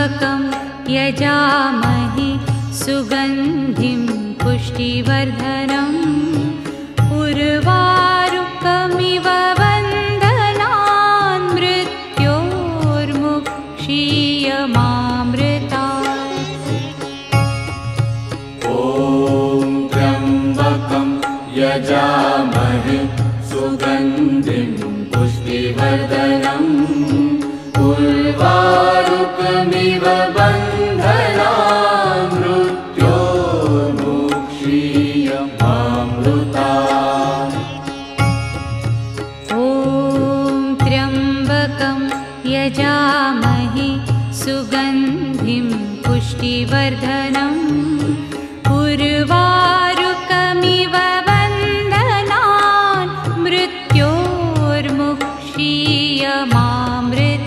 त्र्यम्बकं यजामहे सुगन्धिं पुष्टिवर्धनम् उर्वारुकमिव बन्धनान् मृत्योर्मुक्षीयमामृतात्। ॐ त्र्यम्बकं यजामहे सुगन्धिं पुष्टिवर्धनम् उर्वारुकमिव बन्धनान् मृत्योर्मुक्षीयमामृतात्। ॐ त्र्यम्बकं यजामहे सुगन्धिं पुष्टिवर्धनम् उर्वारुकमिव